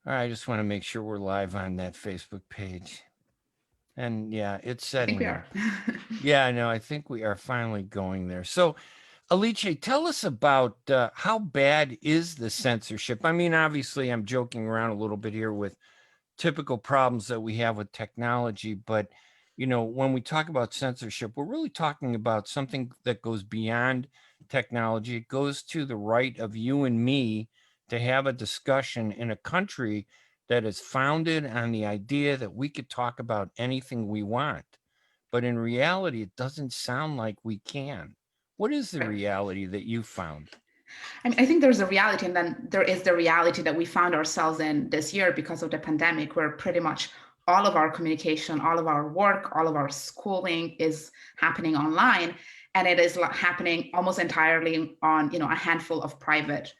All right, I just want to make sure we're live on that Facebook page. And yeah, it's I think setting we in. are. Yeah, I know. I think we are finally going there. So, Alice, tell us about how bad is the censorship? I mean, obviously, I'm joking around a little bit here with typical problems that we have with technology, but when we talk about censorship, we're really talking about something that goes beyond technology. It goes to the right of you and me to have a discussion in a country that is founded on the idea that we could talk about anything we want. But in reality, it doesn't sound like we can. What is the Right. reality that you found? I mean, I think there's a reality, and then there is the reality that we found ourselves in this year because of the pandemic, where pretty much all of our communication, all of our work, all of our schooling is happening online, and it is happening almost entirely on a handful of private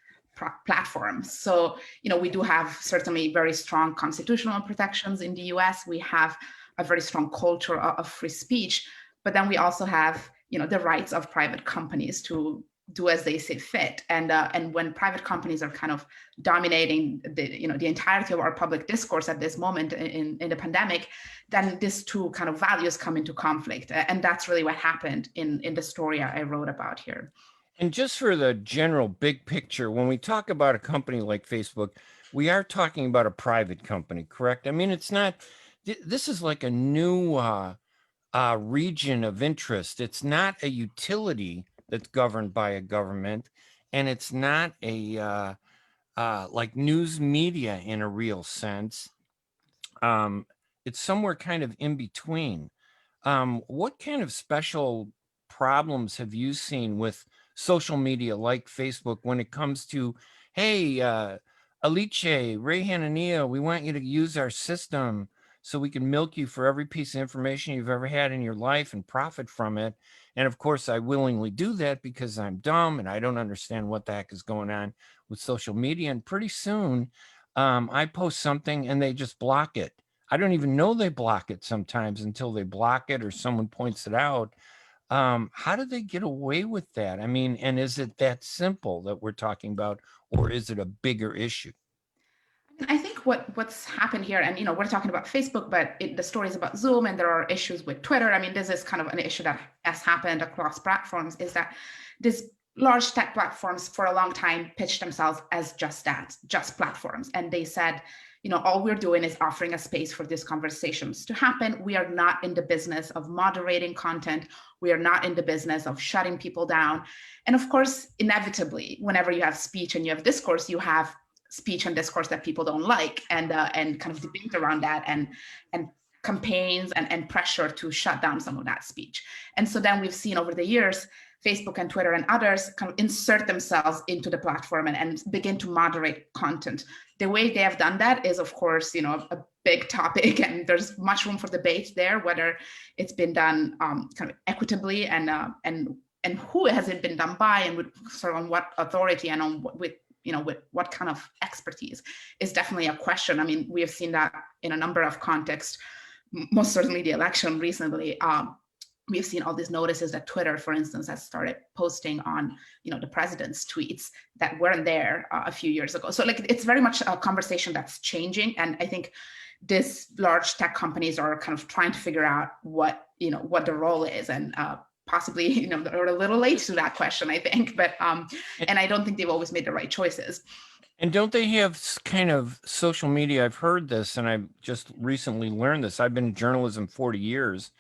platforms. So we do have certainly very strong constitutional protections in the U.S. We have a very strong culture of free speech, but then we also have the rights of private companies to do as they see fit. And when private companies are kind of dominating the entirety of our public discourse at this moment in the pandemic, then these two kind of values come into conflict. And that's really what happened in the story I wrote about here. And just for the general big picture, when we talk about a company like Facebook, we are talking about a private company, correct? I mean, it's not, this is like a new region of interest. It's not a utility that's governed by a government, and it's not a like news media in a real sense. Um, it's somewhere kind of in between. What kind of special problems have you seen with social media like Facebook when it comes to, hey, Alice, Ray Hanania, we want you to use our system so we can milk you for every piece of information you've ever had in your life and profit from it. And of course, I willingly do that because I'm dumb and I don't understand what the heck is going on with social media. And pretty soon, I post something and they just block it. I don't even know they block it sometimes until they block it or someone points it out. How do they get away with that? I mean, and is it that simple that we're talking about, or is it a bigger issue? I think what's happened here, and we're talking about Facebook, but the story is about Zoom, and there are issues with Twitter. I mean, this is kind of an issue that has happened across platforms. Is that these large tech platforms for a long time pitched themselves as just that, just platforms, and they said, all we're doing is offering a space for these conversations to happen. We are not in the business of moderating content. We are not in the business of shutting people down. And of course, inevitably, whenever you have speech and you have discourse, you have speech and discourse that people don't like, and kind of debate around that, and campaigns and pressure to shut down some of that speech. And so then we've seen over the years Facebook and Twitter and others kind of insert themselves into the platform and begin to moderate content. The way they have done that is, of course, a big topic, and there's much room for debate there, whether it's been done kind of equitably, and who has it been done by, and with sort of on what authority, and on with with what kind of expertise is definitely a question. I mean, we have seen that in a number of contexts, most certainly the election recently. We've seen all these notices that Twitter, for instance, has started posting on, the president's tweets that weren't there a few years ago. So like, it's very much a conversation that's changing. And I think these large tech companies are kind of trying to figure out what the role is, and possibly they're a little late to that question, I think, but And, and I don't think they've always made the right choices. and don't they have kind of social media? I've heard this and I've just recently learned this. I've been in journalism 40 years.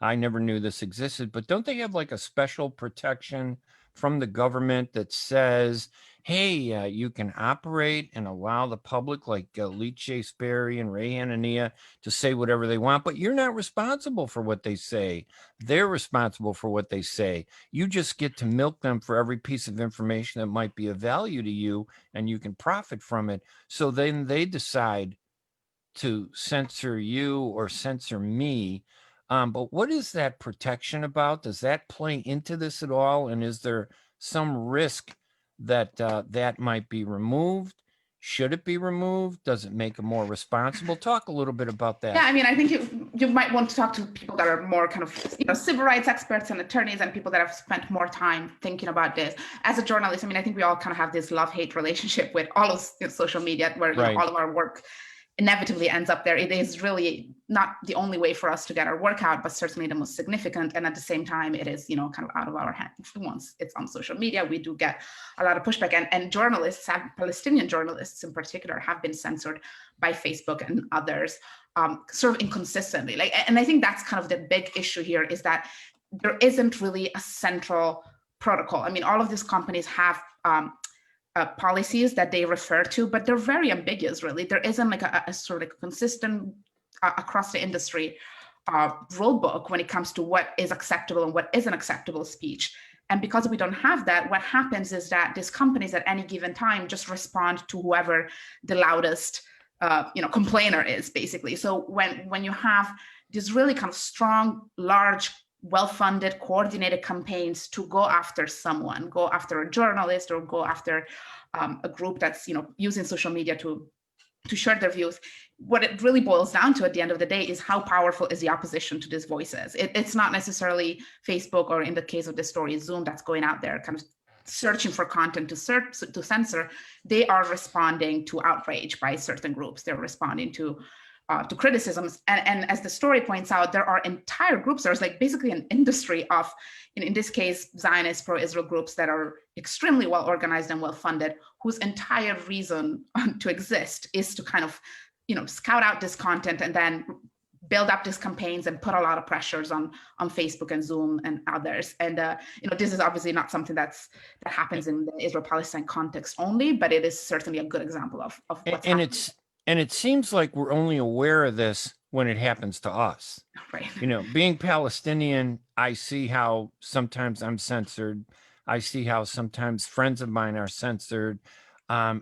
I never knew this existed, but don't they have like a special protection from the government that says, hey, you can operate and allow the public, like Liche Speri and Ray Hanania, to say whatever they want, but you're not responsible for what they say. They're responsible for what they say. You just get to milk them for every piece of information that might be of value to you, and you can profit from it. So then they decide to censor you or censor me. But what is that protection about? Does that play into this at all? And is there some risk that that might be removed? Should it be removed? Does it make them more responsible? Talk a little bit about that. Yeah, I mean, I think you might want to talk to people that are more kind of, civil rights experts and attorneys and people that have spent more time thinking about this. As a journalist, I mean, I think we all kind of have this love-hate relationship with all of social media, where Right. all of our work inevitably ends up there. It is really not the only way for us to get our work out, but certainly the most significant. And at the same time, it is, kind of out of our hands. Once it's on social media, we do get a lot of pushback. And journalists, Palestinian journalists in particular, have been censored by Facebook and others sort of inconsistently. And I think that's kind of the big issue here, is that there isn't really a central protocol. I mean, all of these companies have policies that they refer to, but they're very ambiguous, really. There isn't like a sort of like consistent across the industry rule book when it comes to what is acceptable and what isn't acceptable speech. And because we don't have that, what happens is that these companies at any given time just respond to whoever the loudest complainer is, basically. So when you have these really kind of strong, large, well-funded, coordinated campaigns to go after someone, go after a journalist, or go after a group that's using social media to share their views, what it really boils down to at the end of the day is how powerful is the opposition to these voices. It's not necessarily Facebook, or in the case of this story, Zoom, that's going out there kind of searching for content to censor. They are responding to outrage by certain groups. They're responding to criticisms. And as the story points out, there are entire groups. There's like basically an industry of, in this case, Zionist pro-Israel groups that are extremely well organized and well funded, whose entire reason to exist is to kind of, scout out this content and then build up these campaigns and put a lot of pressures on Facebook and Zoom and others. And this is obviously not something that happens in the Israel-Palestine context only, but it is certainly a good example of what's happening. And it seems like we're only aware of this when it happens to us. Right. Being Palestinian, I see how sometimes I'm censored. I see how sometimes friends of mine are censored.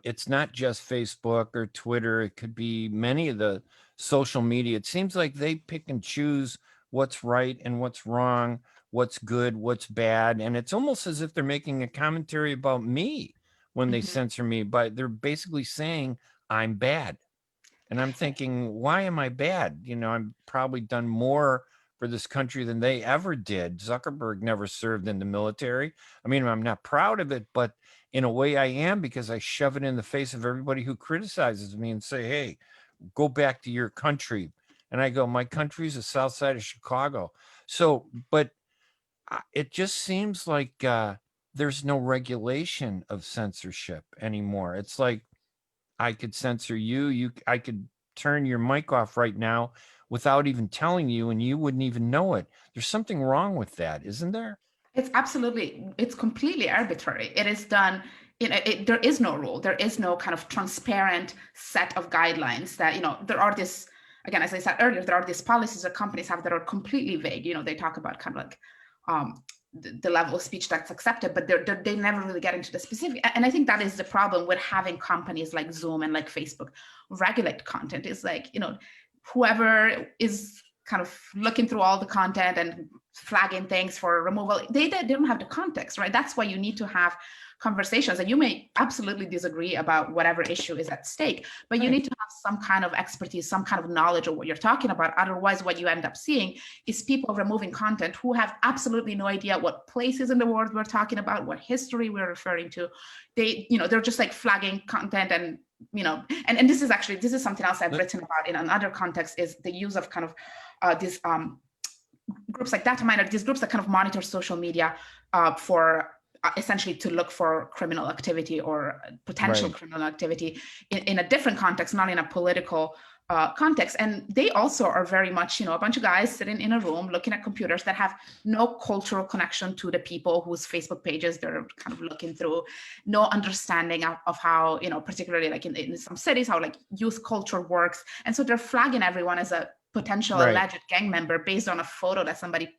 It's not just Facebook or Twitter. It could be many of the social media. It seems like they pick and choose what's right and what's wrong, what's good, what's bad. And it's almost as if they're making a commentary about me when they censor me, but they're basically saying I'm bad. And I'm thinking, why am I bad? I've probably done more for this country than they ever did. Zuckerberg never served in the military. I mean, I'm not proud of it, but in a way I am, because I shove it in the face of everybody who criticizes me and say, hey, go back to your country. And I go, my country's the south side of Chicago. So, but it just seems like there's no regulation of censorship anymore. It's like, I could censor you. I could turn your mic off right now without even telling you, and you wouldn't even know it. There's something wrong with that, isn't there? It's completely arbitrary. It is done, there is no rule. There is no kind of transparent set of guidelines that, there are this, again, as I said earlier, there are these policies that companies have that are completely vague. They talk about kind of like, the level of speech that's accepted, but they never really get into the specific. And I think that is the problem with having companies like Zoom and like Facebook regulate content, is like, whoever is kind of looking through all the content and flagging things for removal, they don't have the context, right? That's why you need to have conversations, and you may absolutely disagree about whatever issue is at stake, but you need to have some kind of expertise, some kind of knowledge of what you're talking about. Otherwise, what you end up seeing is people removing content who have absolutely no idea what places in the world we're talking about, what history we're referring to. They're just like flagging content, and and this is something else I've written about in another context, is the use of kind of these groups like data miner, these groups that kind of monitor social media for essentially to look for criminal activity or potential criminal activity in a different context, not in a political context. And they also are very much, a bunch of guys sitting in a room looking at computers that have no cultural connection to the people whose Facebook pages they're kind of looking through, no understanding of how, particularly like in some cities, how like youth culture works. And so they're flagging everyone as a potential alleged gang member based on a photo that somebody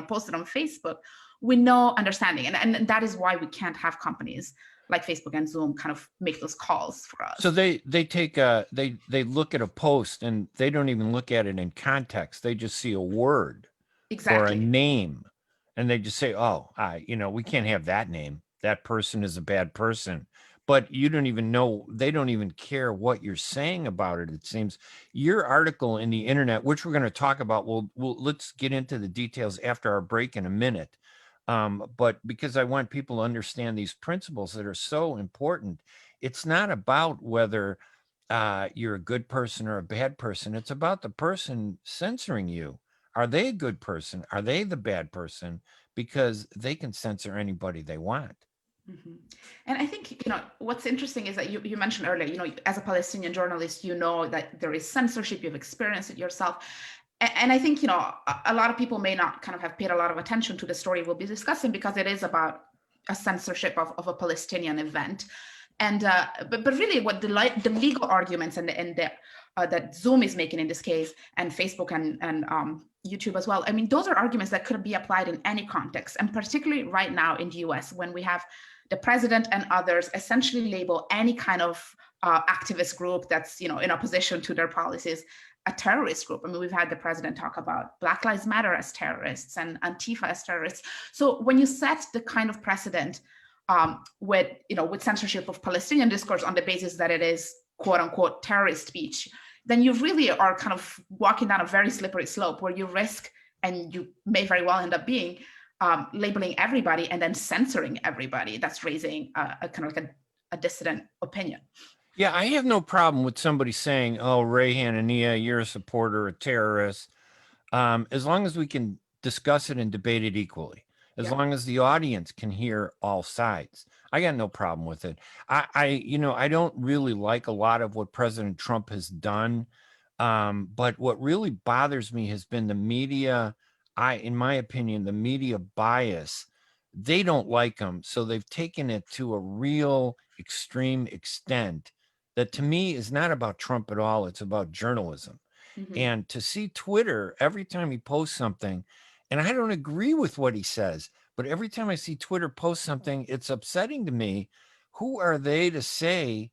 posted on Facebook, with no understanding. And that is why we can't have companies like Facebook and Zoom kind of make those calls for us. So they take they look at a post and they don't even look at it in context. They just see a word or a name, and they just say, oh, we can't have that name. That person is a bad person. but you don't even know, they don't even care what you're saying about it. It seems your article in the internet, which we're going to talk about, let's get into the details after our break in a minute. But because I want people to understand these principles that are so important, it's not about whether you're a good person or a bad person. It's about the person censoring you. Are they a good person? Are they the bad person? Because they can censor anybody they want. Mhm. And I think, what's interesting is that you mentioned earlier, as a Palestinian journalist, that there is censorship, you've experienced it yourself. And I think, a lot of people may not kind of have paid a lot of attention to the story we'll be discussing because it is about a censorship of a Palestinian event. And but really what the legal arguments and that Zoom is making in this case, and Facebook and YouTube as well, I mean, those are arguments that could be applied in any context, and particularly right now in the US, when we have the president and others essentially label any kind of activist group that's in opposition to their policies a terrorist group. I mean, we've had the president talk about Black Lives Matter as terrorists and Antifa as terrorists. So when you set the kind of precedent with censorship of Palestinian discourse on the basis that it is quote unquote terrorist speech, then you really are kind of walking down a very slippery slope where you risk, and you may very well end up being, labeling everybody and then censoring everybody that's raising a kind of like a dissident opinion. Yeah, I have no problem with somebody saying, "Oh, Ray Hanania, you're a supporter, a terrorist," as long as we can discuss it and debate it equally. As Yeah. long as the audience can hear all sides, I got no problem with it. I don't really like a lot of what President Trump has done, but what really bothers me has been the media. In my opinion, the media bias. They don't like him, so they've taken it to a real extreme extent that to me is not about Trump at all. It's about journalism. Mm-hmm. And to see Twitter every time he posts something, and I don't agree with what he says, but every time I see Twitter post something, it's upsetting to me. Who are they to say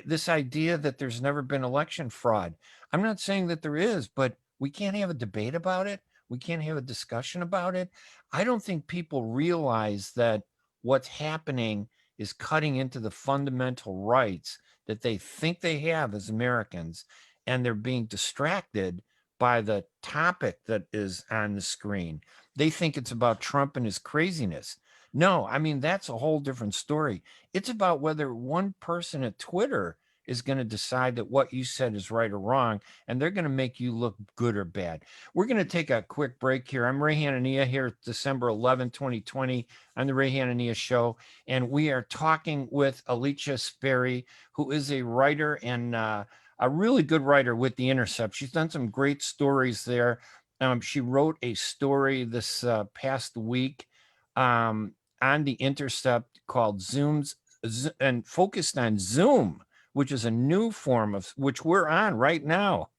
this idea that there's never been election fraud? I'm not saying that there is, but we can't have a debate about it. We can't have a discussion about it. I don't think people realize that what's happening is cutting into the fundamental rights that they think they have as Americans, and they're being distracted by the topic that is on the screen. They think it's about Trump and his craziness. No, I mean, that's a whole different story. It's about whether one person at Twitter is going to decide that what you said is right or wrong, and they're going to make you look good or bad. We're going to take a quick break here. I'm Ray Hanania here, December 11, 2020, on the Ray Hanania Show, and we are talking with Alicia Speri, who is a writer and a really good writer with the Intercept. She's done some great stories there. She wrote a story this past week on the Intercept called and focused on Zoom, which is a new form of which we're on right now.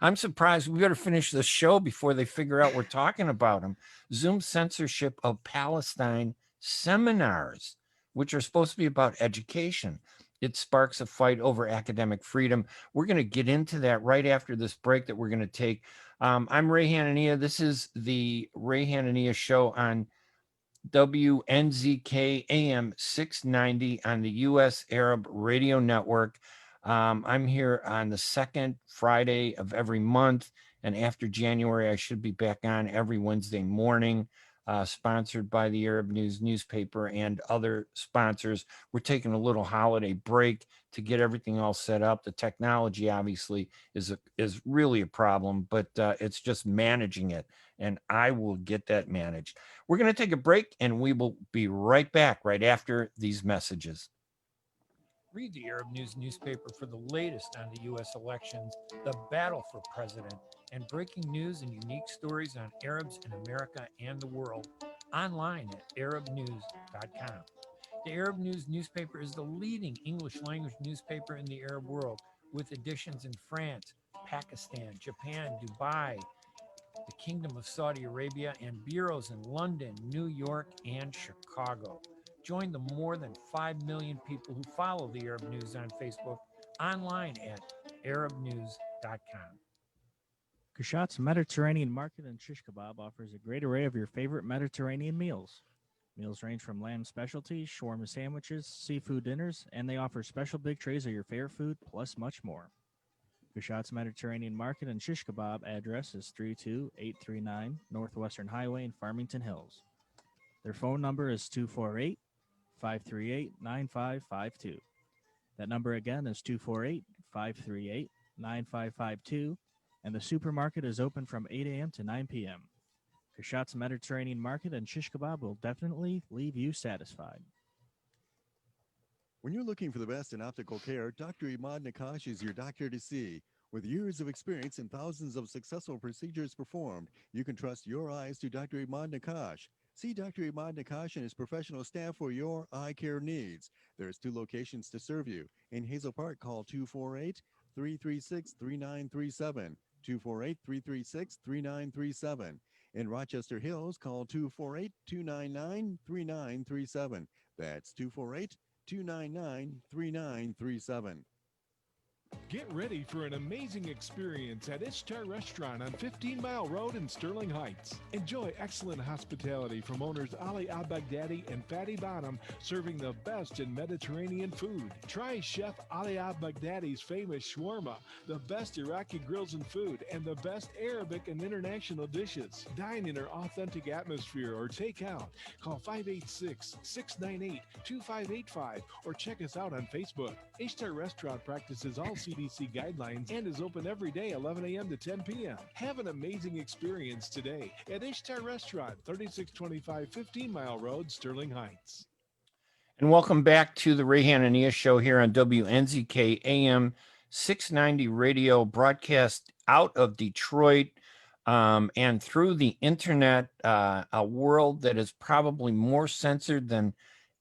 I'm surprised. We better finish the show before they figure out we're talking about them. Zoom censorship of Palestine seminars, which are supposed to be about education. It sparks a fight over academic freedom. We're going to get into that right after this break that we're going to take. I'm Ray Hanania. This is the Ray Hanania Show on WNZK AM 690 on the U.S. Arab Radio Network. I'm here on the second Friday of every month. And after January, I should be back on every Wednesday morning, sponsored by the Arab News newspaper and other sponsors. We're taking a little holiday break to get everything all set up. The technology obviously is really a problem, but it's just managing it. And I will get that managed. We're going to take a break and we will be right back right after these messages. Read the Arab News newspaper for the latest on the U.S. elections, the battle for president, and breaking news and unique stories on Arabs in America and the world online at arabnews.com. The Arab News newspaper is the leading English language newspaper in the Arab world, with editions in France, Pakistan, Japan, Dubai, the Kingdom of Saudi Arabia, and bureaus in London, New York, and Chicago. Join the more than 5 million people who follow the Arab News on Facebook, online at arabnews.com. Kashat's Mediterranean Market in Shish Kebab offers a great array of your favorite Mediterranean meals. Meals range from lamb specialties, shawarma sandwiches, seafood dinners, and they offer special big trays of your favorite food, plus much more. Kashat's Mediterranean Market and Shish Kebab address is 32839 Northwestern Highway in Farmington Hills. Their phone number is 248 538 9552. That number again is 248 538 9552. And the supermarket is open from 8 a.m. to 9 p.m. Kashat's Mediterranean Market and Shish Kebab will definitely leave you satisfied. When you're looking for the best in optical care, Dr. Imad Nakash is your doctor to see. With years of experience and thousands of successful procedures performed, you can trust your eyes to Dr. Imad Nakash. See Dr. Imad Nakash and his professional staff for your eye care needs. There's 2 locations to serve you. In Hazel Park, call 248-336-3937. 248-336-3937. In Rochester Hills, call 248-299-3937. That's 248-299-3937. Get ready for an amazing experience at Ishtar Restaurant on 15 Mile Road in Sterling Heights. Enjoy excellent hospitality from owners Ali Al-Baghdadi and Fatty Bottom, serving the best in Mediterranean food. Try Chef Ali Al-Baghdadi's famous shawarma, the best Iraqi grills and food, and the best Arabic and international dishes. Dine in our authentic atmosphere or take out. Call 586-698-2585 or check us out on Facebook. Ishtar Restaurant practices all CDC guidelines and is open every day 11 a.m. to 10 p.m. Have an amazing experience today at Ishtar Restaurant, 3625 15 Mile Road, Sterling Heights. And welcome back to the Ray Hanania Show here on WNZK AM 690 radio, broadcast out of Detroit and through the internet, a world that is probably more censored than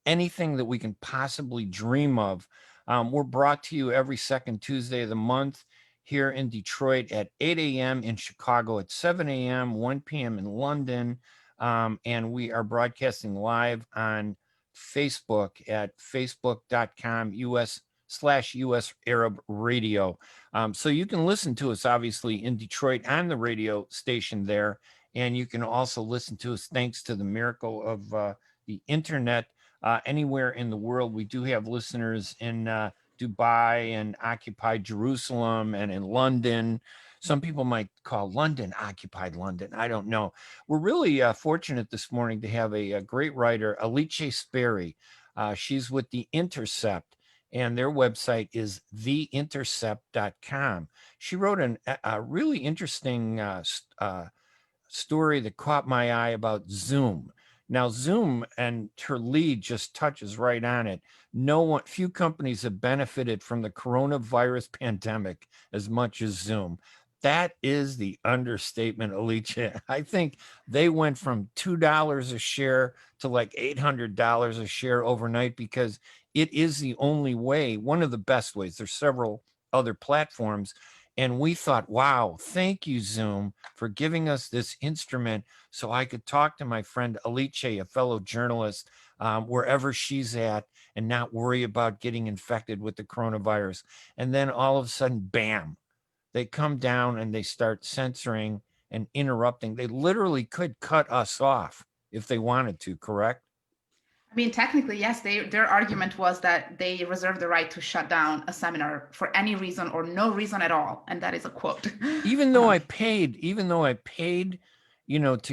anything that we can possibly dream of. We're brought to you every second Tuesday of the month here in Detroit at 8 a.m. in Chicago, at 7 a.m., 1 p.m. in London. And we are broadcasting live on Facebook at facebook.com/US Arab Radio. So you can listen to us, obviously, in Detroit on the radio station there. And you can also listen to us thanks to the miracle of the internet. Anywhere in the world. We do have listeners in Dubai and occupied Jerusalem and in London. Some people might call London occupied London. I don't know. We're really fortunate this morning to have a great writer, Leila Speri. She's with the Intercept, and their website is theintercept.com. She wrote a really interesting story that caught my eye about Zoom. Now, Zoom, and her lead just touches right on it. Few companies have benefited from the coronavirus pandemic as much as Zoom. That is the understatement, Alicia. I think they went from $2 a share to like $800 a share overnight because it is the only way, one of the best ways. There's several other platforms. And we thought, wow, thank you, Zoom, for giving us this instrument so I could talk to my friend Alicia, a fellow journalist, wherever she's at, and not worry about getting infected with the coronavirus. And then all of a sudden, bam, they come down and they start censoring and interrupting. They literally could cut us off if they wanted to, correct? I mean, technically, yes, their argument was that they reserve the right to shut down a seminar for any reason or no reason at all. And that is a quote. Even though I paid, to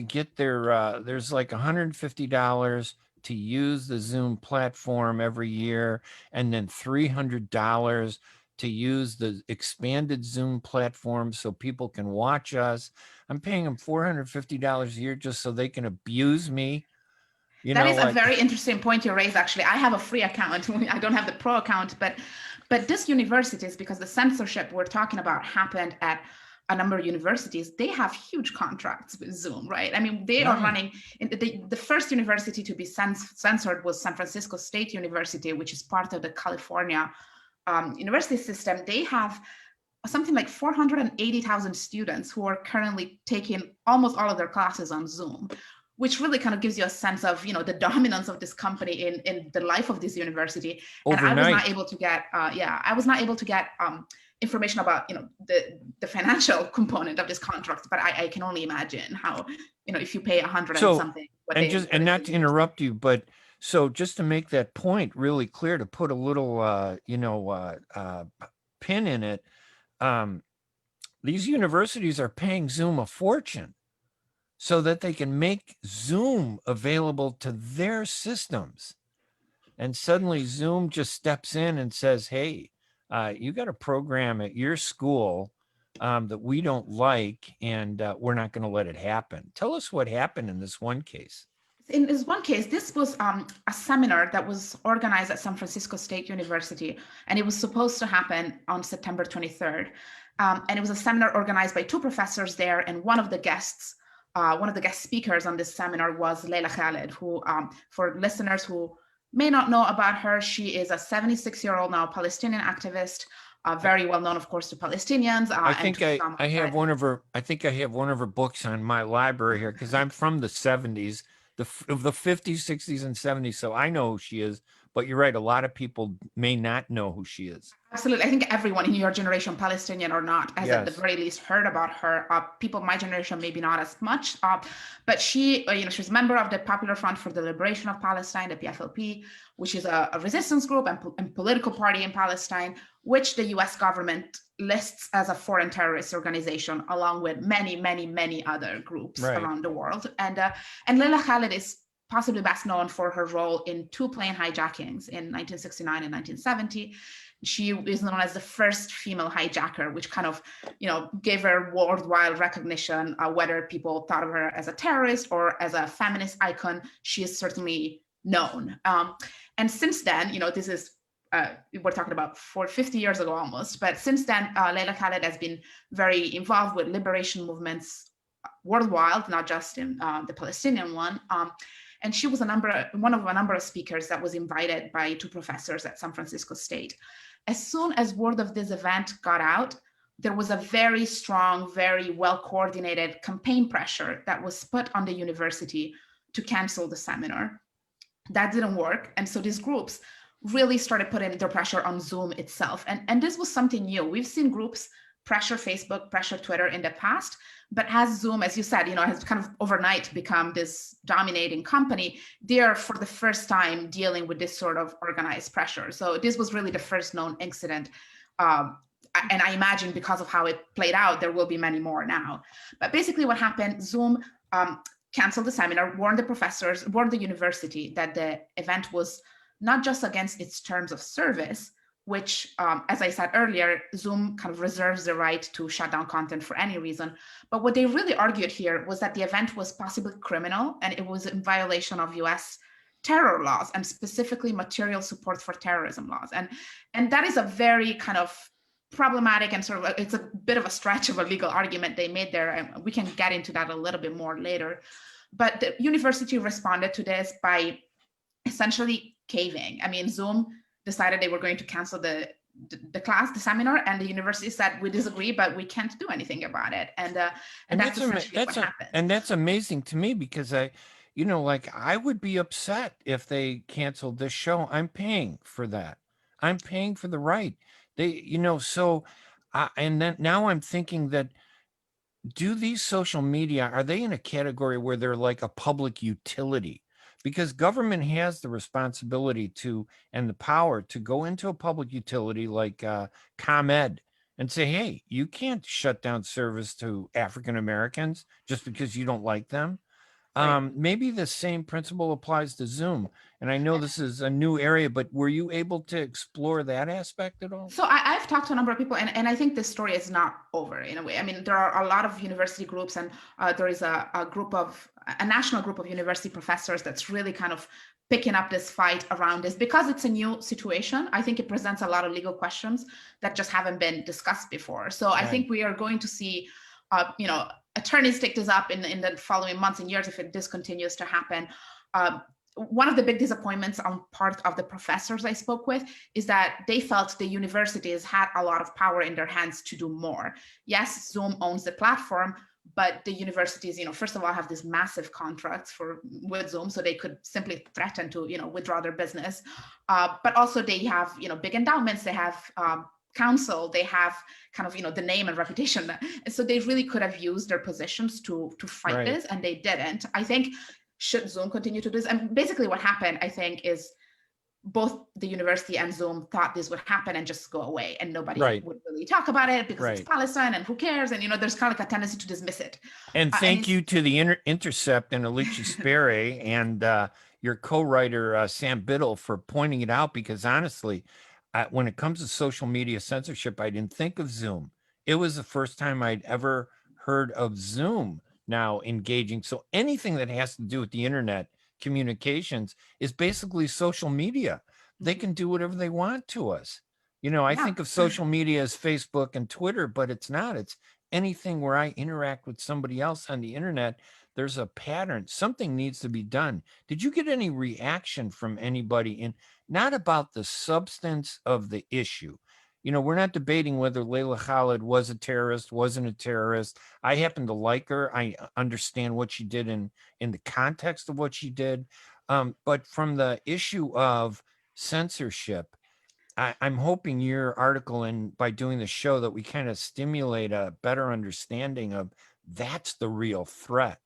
get there's like $150 to use the Zoom platform every year, and then $300 to use the expanded Zoom platform so people can watch us. I'm paying them $450 a year just so they can abuse me. That is a very interesting point you raise, actually. I have a free account. I don't have the pro account, but this universities, because the censorship we're talking about happened at a number of universities, they have huge contracts with Zoom, right? I mean, they are running, the first university to be censored was San Francisco State University, which is part of the California university system. They have something like 480,000 students who are currently taking almost all of their classes on Zoom, which really kind of gives you a sense of, the dominance of this company in the life of this university. Overnight. And I was not able to get, information about, the financial component of this contract, but I can only imagine how, if you pay 100 and something. what And they just, and not to interrupt you, but so just to make that point really clear, to put a little, pin in it, these universities are paying Zoom a fortune so that they can make Zoom available to their systems. And suddenly Zoom just steps in and says, hey, you got a program at your school that we don't like, and we're not going to let it happen. Tell us what happened in this one case. In this one case, this was a seminar that was organized at San Francisco State University, and it was supposed to happen on September 23rd. And it was a seminar organized by two professors there, and one of the guest speakers on this seminar was Leila Khaled, who, for listeners who may not know about her, she is a 76-year-old now Palestinian activist, very well known, of course, to Palestinians. I think I have one of her books on my library here, because I'm from the 70s, the 50s, 60s, and 70s, so I know who she is. But you're right, a lot of people may not know who she is. Absolutely. I think everyone in your generation, Palestinian or not, has at the very least heard about her. People my generation, maybe not as much. But she, she's a member of the Popular Front for the Liberation of Palestine, the PFLP, which is a resistance group and political party in Palestine, which the US government lists as a foreign terrorist organization, along with many, many, many other groups around the world. And Leila Khaled is possibly best known for her role in two plane hijackings in 1969 and 1970. She is known as the first female hijacker, which kind of, gave her worldwide recognition. Whether people thought of her as a terrorist or as a feminist icon, she is certainly known. And since then, this is, we're talking about 50 years ago almost, but since then, Leila Khaled has been very involved with liberation movements worldwide, not just in the Palestinian one. And she was one of a number of speakers that was invited by two professors at San Francisco State. As soon as word of this event got out, there was a very strong, very well-coordinated campaign pressure that was put on the university to cancel the seminar. That didn't work. And so these groups really started putting their pressure on Zoom itself. And this was something new. We've seen groups pressure Facebook, pressure Twitter in the past, but as Zoom, as you said, has kind of overnight become this dominating company, they're for the first time dealing with this sort of organized pressure. So this was really the first known incident. And I imagine because of how it played out, there will be many more now. But basically what happened, Zoom canceled the seminar, warned the professors, warned the university that the event was not just against its terms of service, which, as I said earlier, Zoom kind of reserves the right to shut down content for any reason. But what they really argued here was that the event was possibly criminal and it was in violation of US terror laws, and specifically material support for terrorism laws. And that is a very kind of problematic and sort of, it's a bit of a stretch of a legal argument they made there. And we can get into that a little bit more later. But the university responded to this by essentially caving. I mean, Zoom decided they were going to cancel the class, the seminar, and the university said, we disagree, but we can't do anything about it. And that's essentially what happened. And that's amazing to me, because I would be upset if they canceled this show. I'm paying for that. I'm paying for the right. And then now I'm thinking that, do these social media, are they in a category where they're like a public utility? Because government has the responsibility and the power to go into a public utility like ComEd and say, hey, you can't shut down service to African Americans just because you don't like them. Maybe the same principle applies to Zoom. And I know this is a new area, but were you able to explore that aspect at all? So I've talked to a number of people, and I think this story is not over in a way. I mean, there are a lot of university groups, and there is a national group of university professors that's really kind of picking up this fight around this, because it's a new situation. I think it presents a lot of legal questions that just haven't been discussed before. So I think we are going to see, attorneys take this up in the following months and years if this continues to happen. One of the big disappointments on part of the professors I spoke with is that they felt the universities had a lot of power in their hands to do more. Yes, Zoom owns the platform, but the universities, first of all, have these massive contracts with Zoom, so they could simply threaten to, withdraw their business. But also they have, big endowments, they have counsel, they have kind of, the name and reputation. And so they really could have used their positions to fight this, and they didn't. I think should Zoom continue to do this? And basically what happened, I think, is both the university and Zoom thought this would happen and just go away, and nobody would really talk about it because it's Palestine and who cares? And, there's kind of like a tendency to dismiss it. And thank you to the Intercept and Leila Speri and your co-writer, Sam Biddle, for pointing it out, because honestly, when it comes to social media censorship, I didn't think of Zoom. It was the first time I'd ever heard of Zoom now engaging. So anything that has to do with the internet communications is basically social media. They can do whatever they want to us. I think of social media as Facebook and Twitter, but it's not. It's anything where I interact with somebody else on the internet. There's a pattern. Something needs to be done. Did you get any reaction from anybody not about the substance of the issue? We're not debating whether Leila Khaled was a terrorist, wasn't a terrorist. I happen to like her. I understand what she did in the context of what she did. But from the issue of censorship, I'm hoping your article, and by doing the show, that we kind of stimulate a better understanding of that's the real threat.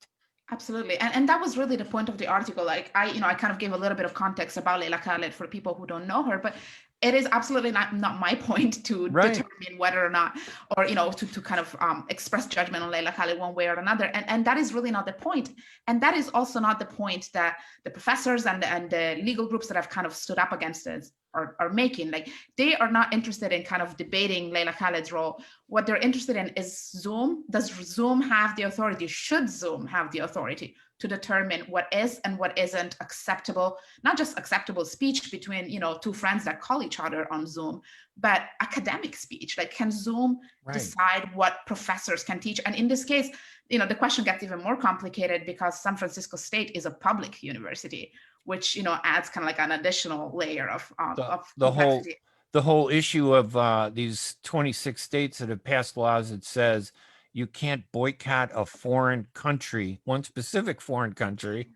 Absolutely. And that was really the point of the article. Like I kind of gave a little bit of context about Leila Khaled for people who don't know her, but it is absolutely not my point to determine whether or not, or, to kind of express judgment on Leila Khaled one way or another. And that is really not the point. And that is also not the point that the professors and the legal groups that have kind of stood up against it are making. Like, they are not interested in kind of debating Leila Khaled's role. What they're interested in is Zoom. Does Zoom have the authority? Should Zoom have the authority to determine what is and what isn't acceptable, not just acceptable speech between, two friends that call each other on Zoom, but academic speech? Like, can Zoom decide what professors can teach? And in this case, the question gets even more complicated because San Francisco State is a public university, which, adds kind of like an additional layer of complexity. The whole issue of these 26 states that have passed laws that says you can't boycott a foreign country, one specific foreign country,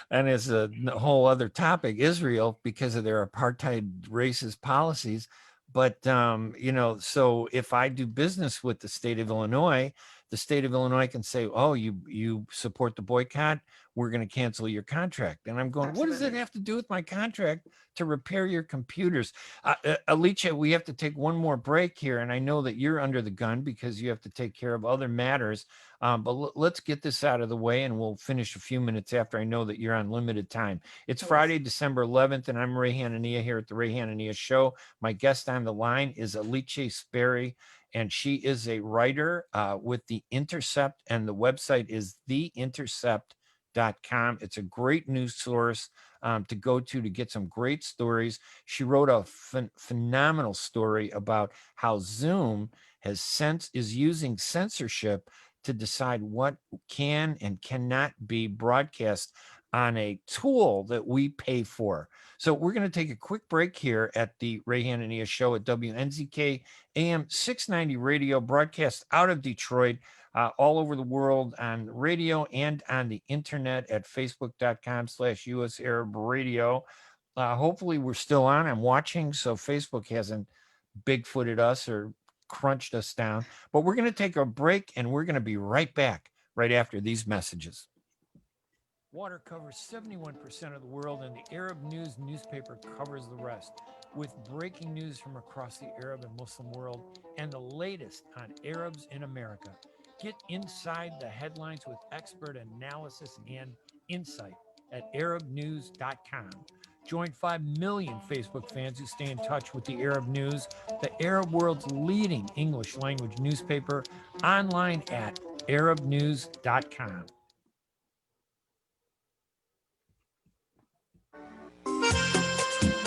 and it's a whole other topic, Israel, because of their apartheid racist policies. But, so if I do business with the state of Illinois can say, oh, you support the boycott, we're going to cancel your contract. And I'm going, What does it have to do with my contract to repair your computers? Alicia, we have to take one more break here. And I know that you're under the gun because you have to take care of other matters. But let's get this out of the way, and we'll finish a few minutes after. I know that you're on limited time. It's Friday, December 11th, and I'm Ray Hanania here at the Ray Hanania Show. My guest on the line is Leila Speri, and she is a writer with The Intercept, and the website is theintercept.com. It's a great news source to go to get some great stories. She wrote a phenomenal story about how Zoom is using censorship to decide what can and cannot be broadcast on a tool that we pay for. So we're going to take a quick break here at the Ray Hanania Show at WNZK AM 690 radio, broadcast out of Detroit, all over the world on radio and on the internet at facebook.com/US Arab Radio. Hopefully we're still on. I'm watching, so Facebook hasn't Bigfooted us or crunched us down. But we're going to take a break, and we're going to be right back right after these messages. Water covers 71% of the world, and the Arab News newspaper covers the rest, with breaking news from across the Arab and Muslim world and the latest on Arabs in America. Get inside the headlines with expert analysis and insight at arabnews.com. Join 5 million Facebook fans who stay in touch with the Arab News, the Arab world's leading English language newspaper, online at arabnews.com.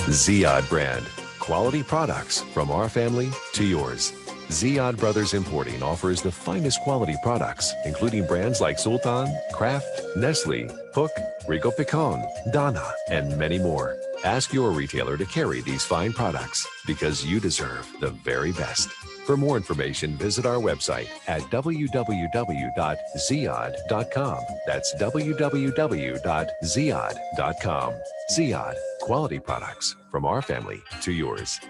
Ziyad brand. Quality products from our family to yours. Ziyad Brothers Importing offers the finest quality products, including brands like Sultan, Kraft, Nestle, Hook, Rico Picon, Donna, and many more. Ask your retailer to carry these fine products because you deserve the very best. For more information, visit our website at www.ziyad.com. That's www.ziyad.com. Ziyad, quality products from our family to yours.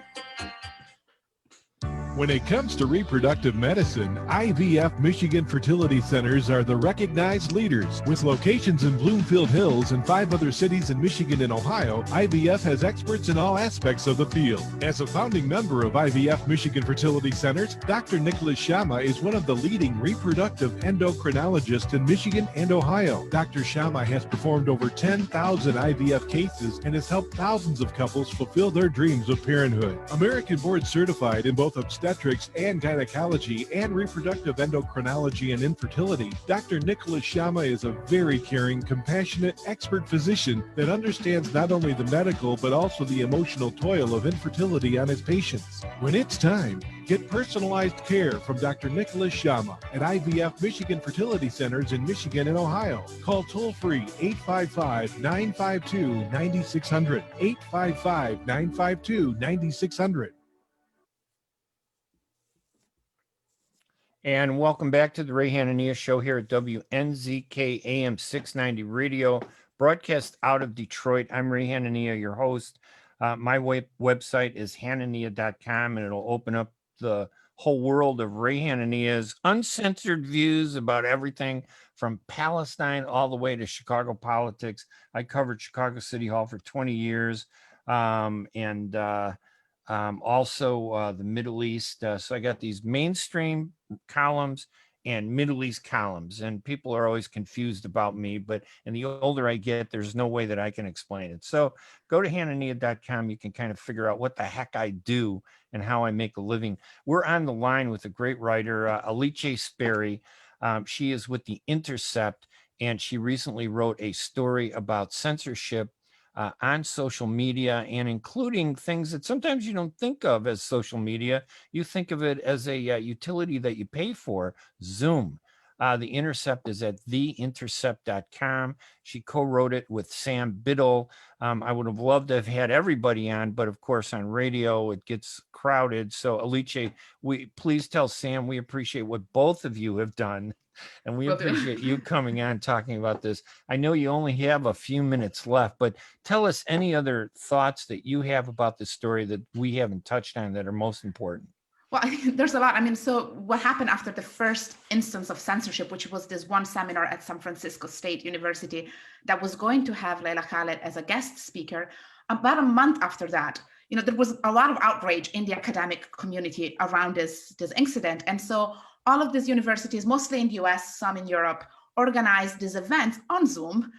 When it comes to reproductive medicine, IVF Michigan Fertility Centers are the recognized leaders. With locations in Bloomfield Hills and 5 other cities in Michigan and Ohio, IVF has experts in all aspects of the field. As a founding member of IVF Michigan Fertility Centers, Dr. Nicholas Shama is one of the leading reproductive endocrinologists in Michigan and Ohio. Dr. Shama has performed over 10,000 IVF cases and has helped thousands of couples fulfill their dreams of parenthood. American board certified in both obstetrics and gynecology and reproductive endocrinology and infertility, Dr. Nicholas Shama is a very caring, compassionate, expert physician that understands not only the medical but also the emotional toil of infertility on his patients. When it's time, get personalized care from Dr. Nicholas Shama at IVF Michigan Fertility Centers in Michigan and Ohio. Call toll-free 855-952-9600, 855-952-9600. And welcome back to the Ray Hanania Show here at WNZK AM 690 Radio, broadcast out of Detroit. I'm Ray Hanania, your host. My website is hanania.com, and it'll open up the whole world of Ray Hanania's uncensored views about everything from Palestine all the way to Chicago politics. I covered Chicago City Hall for 20 years, and also the Middle East. So I got these mainstream columns and Middle East columns, and people are always confused about me, but and the older I get, there's no way that I can explain it. So go to hanania.com. You can kind of figure out what the heck I do and how I make a living. We're on the line with a great writer, Leila Speri. She is with the Intercept, and she recently wrote a story about censorship on social media, and including things that sometimes you don't think of as social media. You think of it as a utility that you pay for, Zoom. The Intercept is at theintercept.com. She co-wrote it with Sam Biddle. I would have loved to have had everybody on, but of course on radio it gets crowded. So Leila, please tell Sam we appreciate what both of you have done, and we appreciate you coming on talking about this. I know you only have a few minutes left, but tell us any other thoughts that you have about the story that we haven't touched on that are most important. Well, I think there's a lot. I mean, so what happened after the first instance of censorship, which was this one seminar at San Francisco State University that was going to have Leila Khaled as a guest speaker, about a month after that, there was a lot of outrage in the academic community around this incident. And so all of these universities, mostly in the US, some in Europe, organized these events on Zoom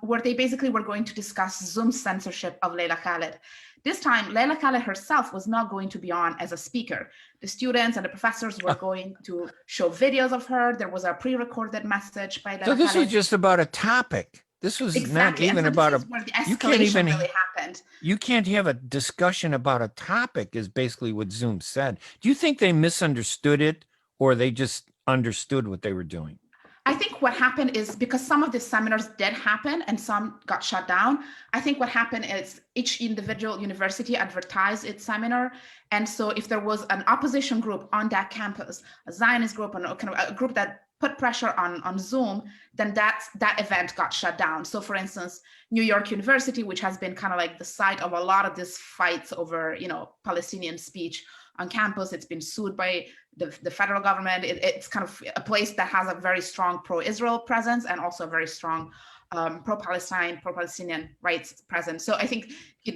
where they basically were going to discuss Zoom censorship of Leila Khaled. This time, Leila Khaled herself was not going to be on as a speaker. The students and the professors were going to show videos of her. There was a pre-recorded message by Leila Khaled. So this was just about a topic. This was not even about a. You can't even really happened. You can't have a discussion about a topic, is basically what Zoom said. Do you think they misunderstood it, or they just understood what they were doing? I think what happened is because some of the seminars did happen and some got shut down. I think what happened is each individual university advertised its seminar. And so if there was an opposition group on that campus, a Zionist group, and kind of a group that put pressure on Zoom, then that event got shut down. So for instance, New York University, which has been kind of like the site of a lot of these fights over, Palestinian speech on campus, it's been sued by the federal government. It's kind of a place that has a very strong pro-Israel presence and also a very strong pro-Palestine, pro-Palestinian rights presence. So I think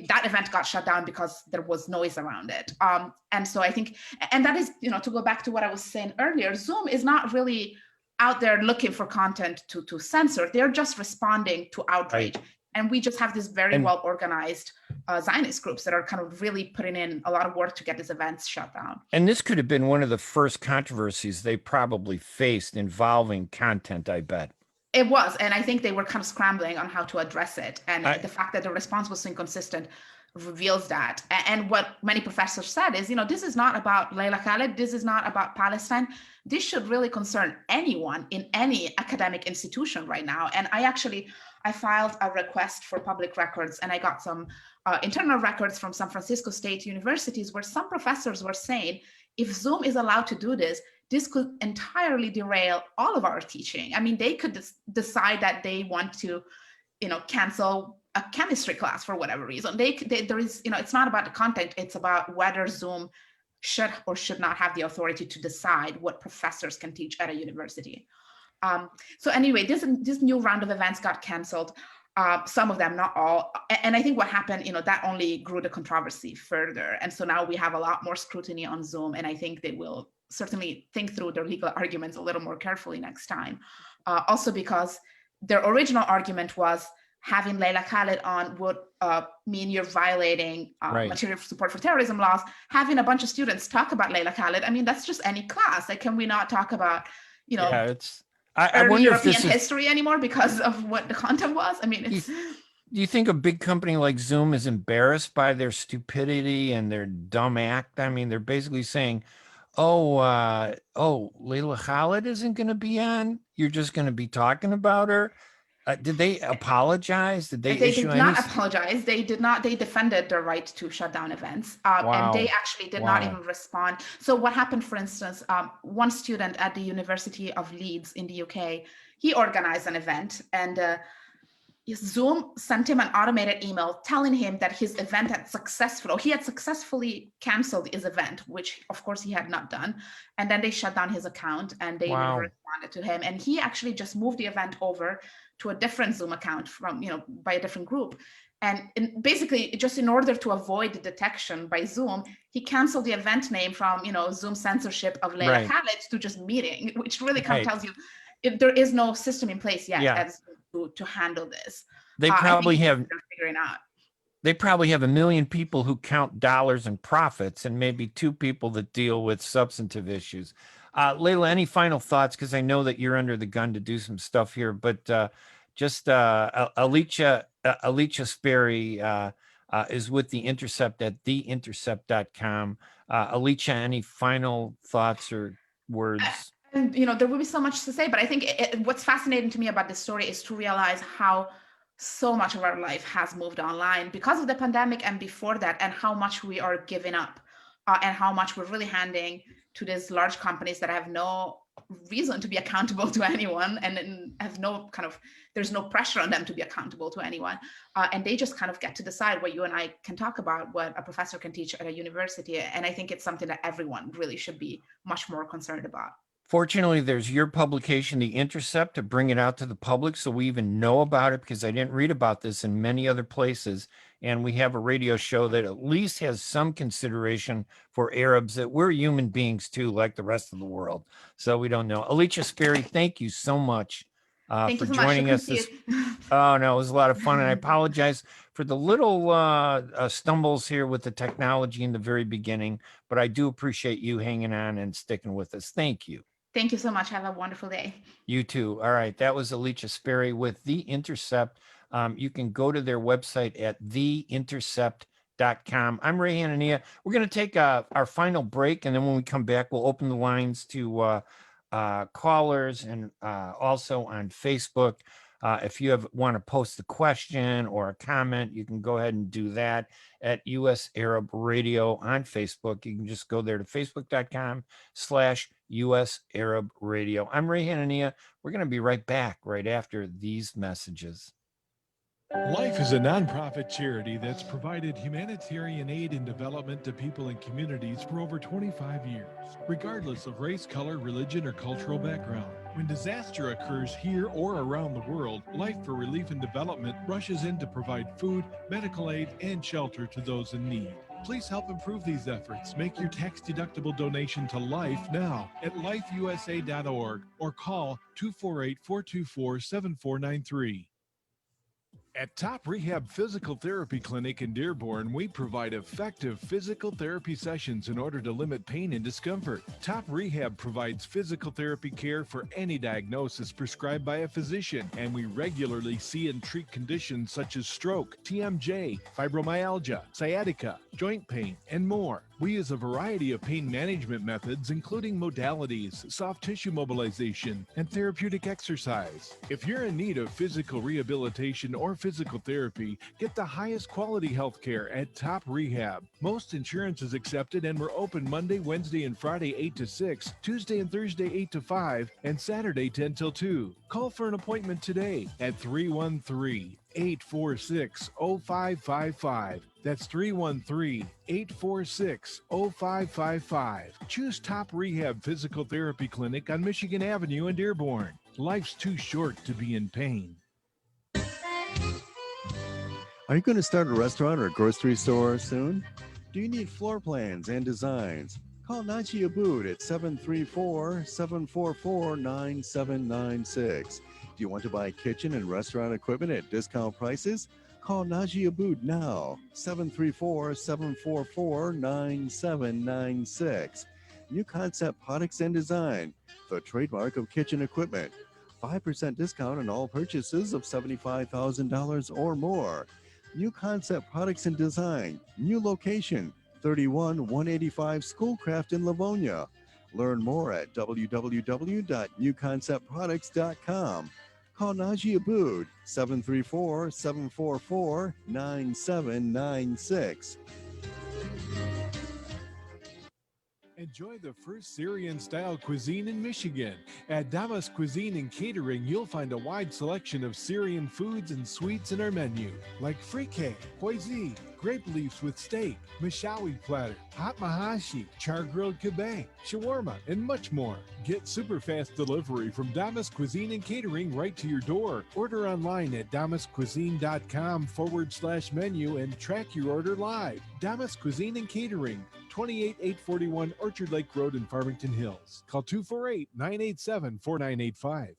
that event got shut down because there was noise around it. And so I think, and that is, to go back to what I was saying earlier, Zoom is not really out there looking for content to censor. They're just responding to outrage. Right. And we just have this very well-organized Zionist groups that are kind of really putting in a lot of work to get these events shut down. And this could have been one of the first controversies they probably faced involving content, I bet. It was. And I think they were kind of scrambling on how to address it. And the fact that the response was so inconsistent reveals that. And what many professors said is, this is not about Leila Khaled. This is not about Palestine. This should really concern anyone in any academic institution right now. And I filed a request for public records, and I got some internal records from San Francisco State universities where some professors were saying, if Zoom is allowed to do this, this could entirely derail all of our teaching. I mean, they could decide that they want to, cancel a chemistry class for whatever reason. There is, it's not about the content, it's about whether Zoom should or should not have the authority to decide what professors can teach at a university. So anyway, this new round of events got canceled. Some of them, not all. And I think what happened, that only grew the controversy further. And so now we have a lot more scrutiny on Zoom, and I think they will certainly think through their legal arguments a little more carefully next time. Also because their original argument was having Leila Khaled on would mean you're violating material support for terrorism laws. Having a bunch of students talk about Leila Khaled, I mean, that's just any class. Like, can we not talk about, I wonder European if this history anymore because of what the content was? I mean, it's... Do you think a big company like Zoom is embarrassed by their stupidity and their dumb act? I mean, they're basically saying, Leila Khaled isn't going to be on. You're just going to be talking about her. Did they apologize? Did they issue did not apologize. They did not. They defended their right to shut down events. And they actually did not even respond. So what happened, for instance, one student at the University of Leeds in the UK, he organized an event, and Zoom sent him an automated email telling him that his event had successfully canceled his event, which of course he had not done. And then they shut down his account, and they never responded to him. And he actually just moved the event over to a different Zoom account from, by a different group. And basically, just in order to avoid detection by Zoom, he canceled the event name from, Zoom censorship of Leila Khaled to just meeting, which really kind of tells you there is no system in place yet to handle this. They probably have figuring out. They probably have 1 million people who count dollars and profits, and maybe 2 people that deal with substantive issues. Leila, any final thoughts? Because I know that you're under the gun to do some stuff here, but just Alicia Speri is with The Intercept at theintercept.com. Alicia, any final thoughts or words? And, there will be so much to say, but I think what's fascinating to me about this story is to realize how so much of our life has moved online because of the pandemic and before that, and how much we are giving up and how much we're really handing to these large companies that have no reason to be accountable to anyone, and have there's no pressure on them to be accountable to anyone. And they just kind of get to decide what you and I can talk about, what a professor can teach at a university. And I think it's something that everyone really should be much more concerned about. Fortunately, there's your publication, The Intercept, to bring it out to the public so we even know about it, because I didn't read about this in many other places. And we have a radio show that at least has some consideration for Arabs, that we're human beings too, like the rest of the world. So we don't know. Alicia Speri, thank you so much for joining us. Oh, no, it was a lot of fun. And I apologize for the little stumbles here with the technology in the very beginning, but I do appreciate you hanging on and sticking with us. Thank you. Thank you so much. Have a wonderful day. You too. All right. That was Alicia Speri with The Intercept. You can go to their website at theintercept.com. I'm Ray Hanania. We're going to take our final break, and then when we come back, we'll open the lines to callers, and also on Facebook. If you want to post a question or a comment, you can go ahead and do that at US Arab Radio on Facebook. You can just go there to facebook.com/US Arab Radio. I'm Ray Hanania. We're going to be right back right after these messages. Life is a nonprofit charity that's provided humanitarian aid and development to people and communities for over 25 years, regardless of race, color, religion, or cultural background. When disaster occurs here or around the world, Life for Relief and Development rushes in to provide food, medical aid, and shelter to those in need. Please help improve these efforts. Make your tax-deductible donation to Life now at lifeusa.org or call 248-424-7493. At Top Rehab Physical Therapy Clinic in Dearborn, we provide effective physical therapy sessions in order to limit pain and discomfort. Top Rehab provides physical therapy care for any diagnosis prescribed by a physician, and we regularly see and treat conditions such as stroke, TMJ, fibromyalgia, sciatica, joint pain, and more. We use a variety of pain management methods, including modalities, soft tissue mobilization, and therapeutic exercise. If you're in need of physical rehabilitation or physical therapy, get the highest quality health care at Top Rehab. Most insurance is accepted, and we're open Monday, Wednesday, and Friday 8 to 6, Tuesday and Thursday 8 to 5, and Saturday 10 till 2. Call for an appointment today at 313-846-0555. That's 313-846-0555. Choose Top Rehab Physical Therapy Clinic on Michigan Avenue in Dearborn. Life's too short to be in pain. Are you going to start a restaurant or grocery store soon? Do you need floor plans and designs? Call Najee Abood at 734-744-9796. Do you want to buy kitchen and restaurant equipment at discount prices? Call Najee Abood now, 734-744-9796. New Concept Products and Design, the trademark of kitchen equipment. 5% discount on all purchases of $75,000 or more. New Concept Products and Design, new location, 31185 Schoolcraft in Livonia. Learn more at www.newconceptproducts.com. Call Najee Abood, 734-744-9796. Enjoy the first Syrian-style cuisine in Michigan. At Damas Cuisine and Catering, you'll find a wide selection of Syrian foods and sweets in our menu, like frikeh, poisi, grape leaves with steak, mashawi platter, hot mahashi, char-grilled kebab, shawarma, and much more. Get super fast delivery from Damas Cuisine and Catering right to your door. Order online at damascuisine.com/menu and track your order live. Damas Cuisine and Catering, 28841 Orchard Lake Road in Farmington Hills. Call 248-987-4985.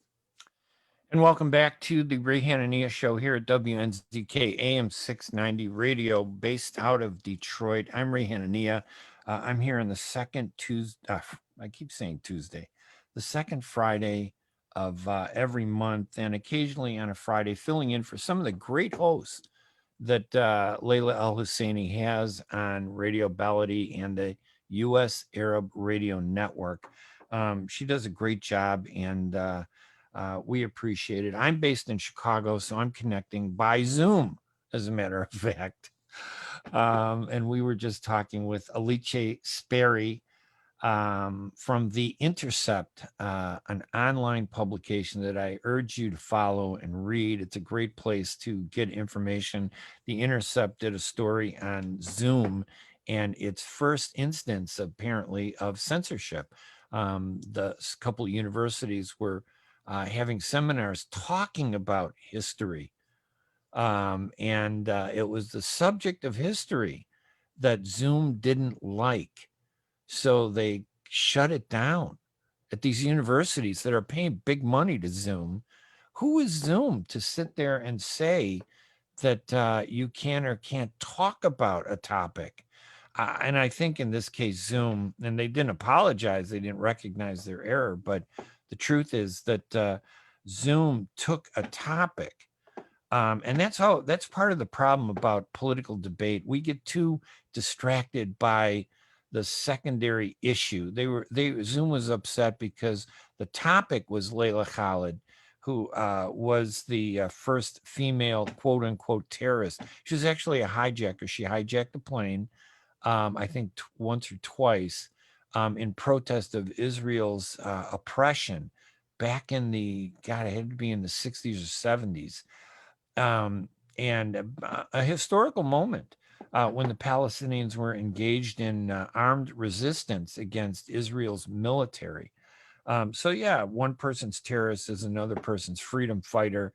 And welcome back to the Ray Hanania Show here at WNZK AM 690 Radio, based out of Detroit. I'm Ray Hanania. I'm here on the second Tuesday. I keep saying Tuesday, the second Friday of every month, and occasionally on a Friday, filling in for some of the great hosts that Leila Al-Husseini has on Radio Baladi and the U.S. Arab Radio Network. She does a great job, and we appreciate it. I'm based in Chicago, so I'm connecting by Zoom, as a matter of fact. And we were just talking with Alice Speri from the Intercept, an online publication that I urge you to follow and read. It's a great place to get information. The Intercept did a story on Zoom and its first instance, apparently, of censorship. The couple of universities were having seminars talking about history. And it was the subject of history that Zoom didn't like. So they shut it down at these universities that are paying big money to Zoom. Who is Zoom to sit there and say that you can or can't talk about a topic? And I think in this case, Zoom, and they didn't apologize, they didn't recognize their error, but the truth is that Zoom took a topic. And that's part of the problem about political debate. We get too distracted by the secondary issue. Zoom was upset because the topic was Leila Khaled, who was the first female quote unquote terrorist. She was actually a hijacker. She hijacked a plane, I think once or twice, in protest of Israel's oppression back in it had to be in the 60s or 70s. And a historical moment when the Palestinians were engaged in armed resistance against Israel's military. So yeah, one person's terrorist is another person's freedom fighter.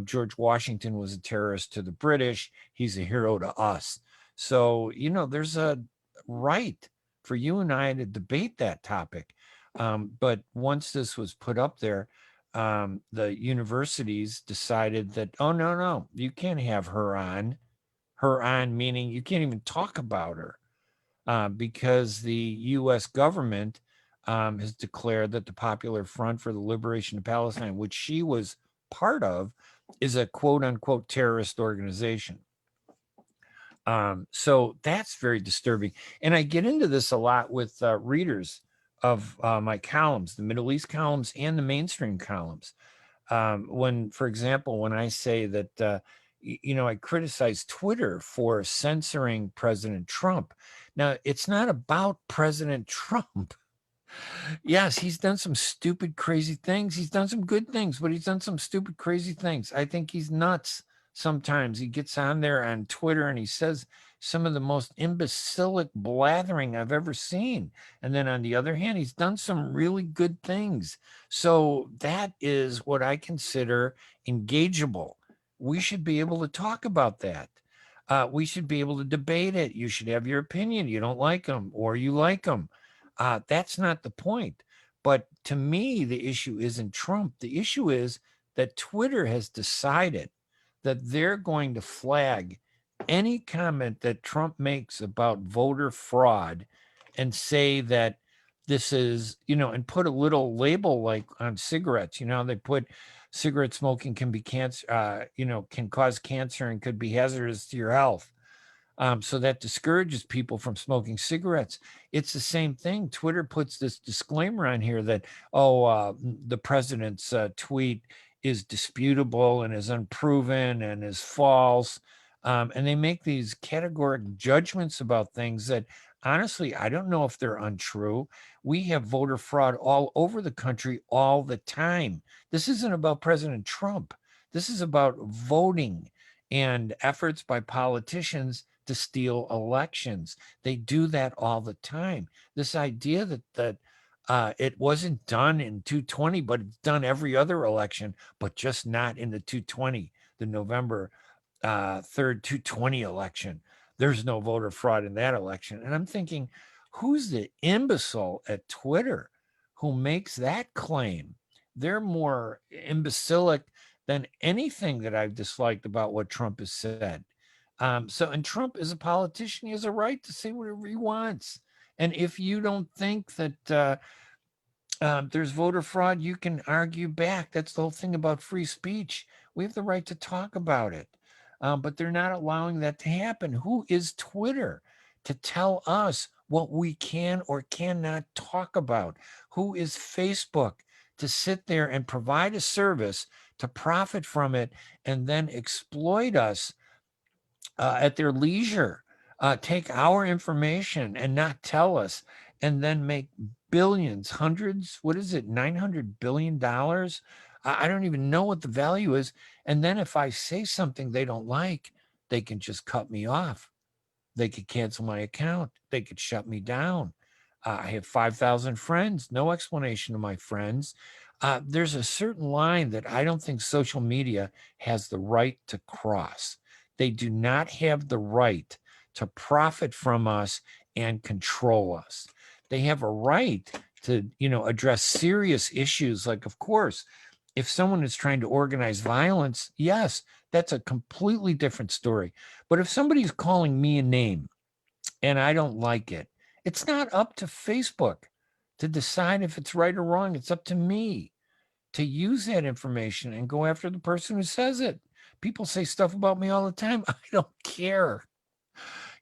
George Washington was a terrorist to the British. He's a hero to us. So, there's a right for you and I to debate that topic. But once this was put up there, the universities decided that, oh, no, you can't have her on. Her on meaning you can't even talk about her because the U.S. government has declared that the Popular Front for the Liberation of Palestine, which she was part of, is a quote unquote terrorist organization. So that's very disturbing. And I get into this a lot with readers of my columns, the Middle East columns and the mainstream columns. For example, when I say that, I criticize Twitter for censoring President Trump. Now, it's not about President Trump. Yes, he's done some stupid, crazy things. He's done some good things, but he's done some stupid, crazy things. I think he's nuts, sometimes. He gets on there on Twitter and he says some of the most imbecilic blathering I've ever seen. And then on the other hand, he's done some really good things. So that is what I consider engageable. We should be able to talk about that. We should be able to debate it. You should have your opinion. You don't like them or you like them. That's not the point. But to me, the issue isn't Trump. The issue is that Twitter has decided that they're going to flag any comment that Trump makes about voter fraud and say that this is, and put a little label like on cigarettes. They put cigarette smoking can be cancer, can cause cancer and could be hazardous to your health. So that discourages people from smoking cigarettes. It's the same thing. Twitter puts this disclaimer on here that, the president's tweet is disputable and is unproven and is false. And they make these categorical judgments about things that honestly, I don't know if they're untrue. We have voter fraud all over the country all the time. This isn't about President Trump. This is about voting and efforts by politicians to steal elections. They do that all the time. This idea that it wasn't done in 220, but it's done every other election, but just not in the 220, the November 3rd 220 election. There's no voter fraud in that election. And I'm thinking, who's the imbecile at Twitter who makes that claim? They're more imbecilic than anything that I've disliked about what Trump has said. And Trump is a politician. He has a right to say whatever he wants. And if you don't think that there's voter fraud, you can argue back. That's the whole thing about free speech. We have the right to talk about it. But they're not allowing that to happen. Who is Twitter to tell us what we can or cannot talk about? Who is Facebook to sit there and provide a service to profit from it and then exploit us at their leisure, take our information and not tell us, and then make billions, hundreds, what is it, $900 billion? I don't even know what the value is. And then if I say something they don't like, they can just cut me off. They could cancel my account. They could shut me down. I have 5,000 friends, no explanation to my friends. There's a certain line that I don't think social media has the right to cross. They do not have the right to profit from us and control us. They have a right to, address serious issues. Like, of course, if someone is trying to organize violence, yes, that's a completely different story. But if somebody's calling me a name and I don't like it, it's not up to Facebook to decide if it's right or wrong. It's up to me to use that information and go after the person who says it. People say stuff about me all the time. I don't care.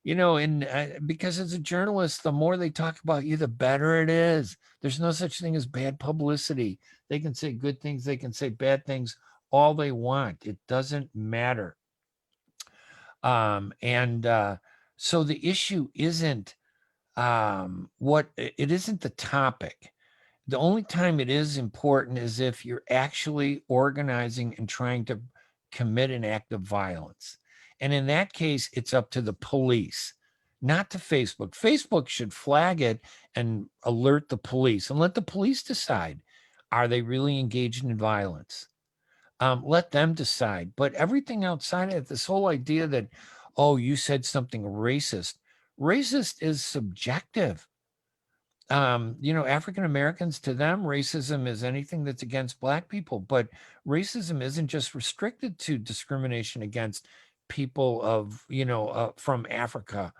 And because as a journalist, the more they talk about you, the better it is. There's no such thing as bad publicity. They can say good things. They can say bad things all they want. It doesn't matter. So the issue isn't it isn't the topic. The only time it is important is if you're actually organizing and trying to commit an act of violence. And in that case, it's up to the police, not to Facebook. Facebook should flag it and alert the police and let the police decide, are they really engaged in violence? Let them decide. But everything outside of it, this whole idea that, oh, you said something racist. Racist is subjective. African Americans, to them, racism is anything that's against Black people. But racism isn't just restricted to discrimination against people of, from Africa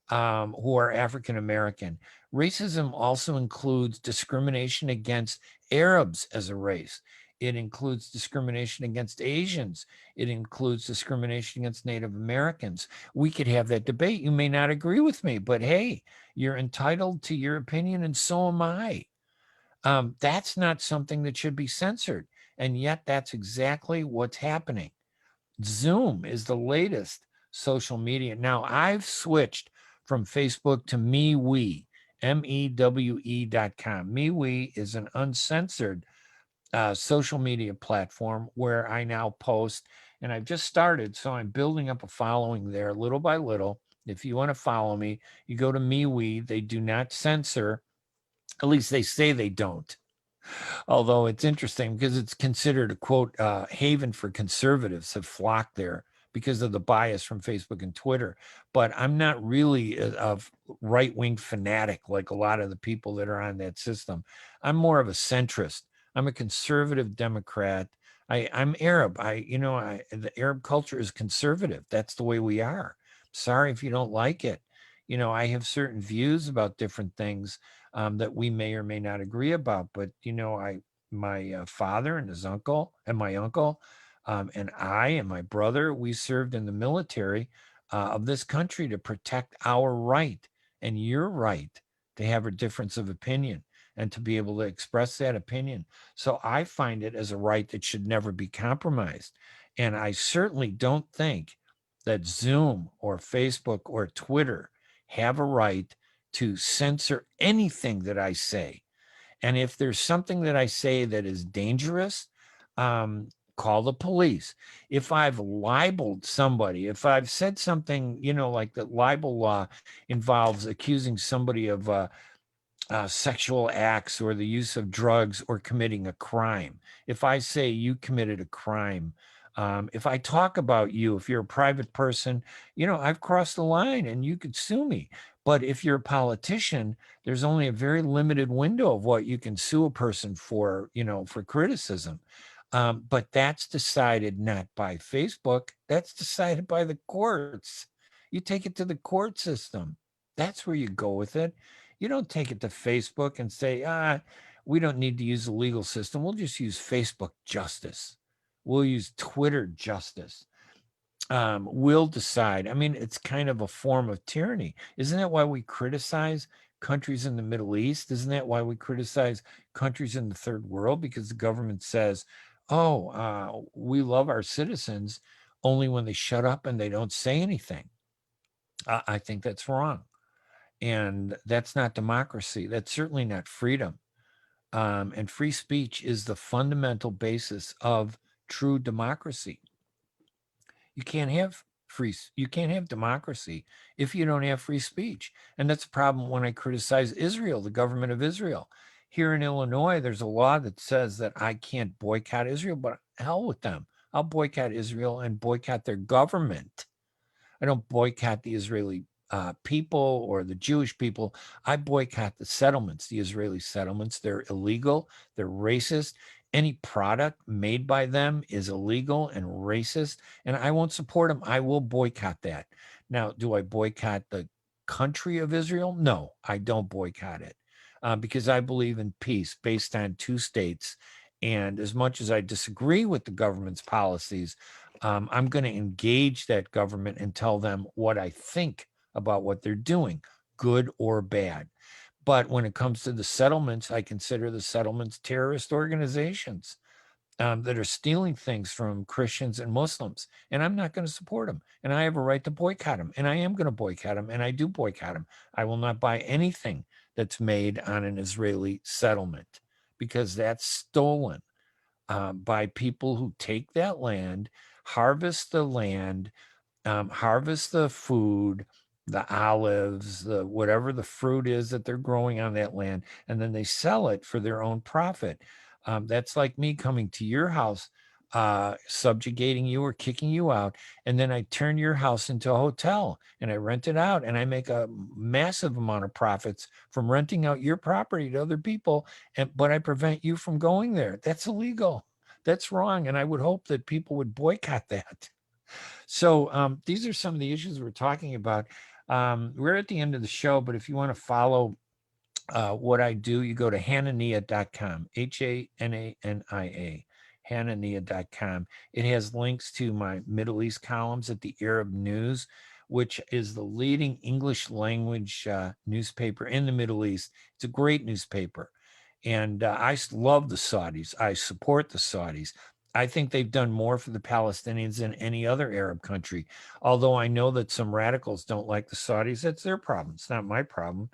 who are African American. Racism also includes discrimination against Arabs as a race. It includes discrimination against Asians. It includes discrimination against Native Americans. We could have that debate. You may not agree with me, but hey, you're entitled to your opinion, and so am I. That's not something that should be censored. And yet that's exactly what's happening. Zoom is the latest social media. Now, I've switched from Facebook to MeWe, MEWE.com. MeWe is an uncensored social media platform where I now post and I've just started, so I'm building up a following there little by little. If you want to follow me, you go to MeWe. They do not censor, at least they say they don't. Although it's interesting because it's considered a quote haven for conservatives have flocked there because of the bias from Facebook and Twitter. But I'm not really a right-wing fanatic like a lot of the people that are on that system. I'm more of a centrist. I'm a conservative Democrat. I'm Arab. The Arab culture is conservative. That's the way we are. Sorry if you don't like it. I have certain views about different things that we may or may not agree about. But my father and his uncle and my uncle and I and my brother, we served in the military of this country to protect our right and your right to have a difference of opinion and to be able to express that opinion. So I find it as a right that should never be compromised. And I certainly don't think that Zoom or Facebook or Twitter have a right to censor anything that I say. And if there's something that I say that is dangerous, call the police. If I've libeled somebody, if I've said something, like the libel law involves accusing somebody of sexual acts or the use of drugs or committing a crime. If I say you committed a crime, if I talk about you, if you're a private person, I've crossed the line and you could sue me. But if you're a politician, there's only a very limited window of what you can sue a person for, for criticism. But that's decided not by Facebook. That's decided by the courts. You take it to the court system. That's where you go with it. You don't take it to Facebook and say, we don't need to use the legal system. We'll just use Facebook justice. We'll use Twitter justice. We'll decide. I mean, it's kind of a form of tyranny. Isn't that why we criticize countries in the Middle East? Isn't that why we criticize countries in the third world? Because the government says, we love our citizens only when they shut up and they don't say anything. I think that's wrong. And that's not democracy. That's certainly not freedom. And free speech is the fundamental basis of true democracy. You can't have democracy if you don't have free speech. And that's a problem when I criticize Israel, the government of Israel. Here in Illinois, there's a law that says that I can't boycott Israel, but hell with them. I'll boycott Israel and boycott their government. I don't boycott the Israeli people or the Jewish people. I boycott the settlements, the Israeli settlements. They're illegal. They're racist. Any product made by them is illegal and racist, and I won't support them. I will boycott that. Now, do I boycott the country of Israel? No, I don't boycott it because I believe in peace based on two states. And as much as I disagree with the government's policies, I'm going to engage that government and tell them what I think about what they're doing, good or bad. But when it comes to the settlements, I consider the settlements terrorist organizations that are stealing things from Christians and Muslims. And I'm not going to support them. And I have a right to boycott them. And I am going to boycott them. And I do boycott them. I will not buy anything that's made on an Israeli settlement because that's stolen by people who take that land, harvest the land, harvest the food, the olives, the whatever the fruit is that they're growing on that land, and then they sell it for their own profit. That's like me coming to your house, subjugating you or kicking you out, and then I turn your house into a hotel and I rent it out, and I make a massive amount of profits from renting out your property to other people, but I prevent you from going there. That's illegal. That's wrong, and I would hope that people would boycott that. So these are some of the issues we're talking about. We're at the end of the show, but if you want to follow what I do, you go to hanania.com, Hanania, hanania.com. It has links to my Middle East columns at the Arab News, which is the leading English language newspaper in the Middle East. It's a great newspaper. And I love the Saudis. I support the Saudis. I think they've done more for the Palestinians than any other Arab country. Although I know that some radicals don't like the Saudis. That's their problem. It's not my problem.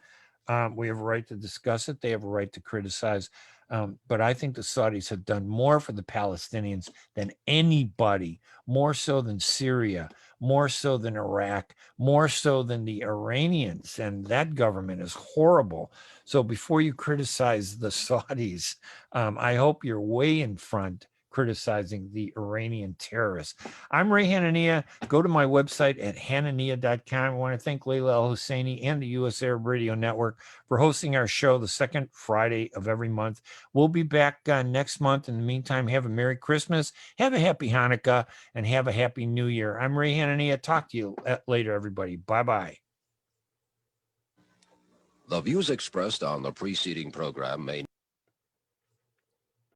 We have a right to discuss it. They have a right to criticize But I think the Saudis have done more for the Palestinians than anybody, more so than Syria, more so than Iraq, more so than the Iranians. And that government is horrible. So before you criticize the Saudis, I hope you're way in front criticizing the Iranian terrorists. I'm Ray Hanania. Go to my website at hanania.com. I want to thank Leila Al-Husseini and the U.S. Arab Radio Network for hosting our show the second Friday of every month. We'll be back next month. In the meantime, have a Merry Christmas, have a Happy Hanukkah, and have a Happy New Year. I'm Ray Hanania. Talk to you later, everybody. Bye-bye. The views expressed on the preceding program may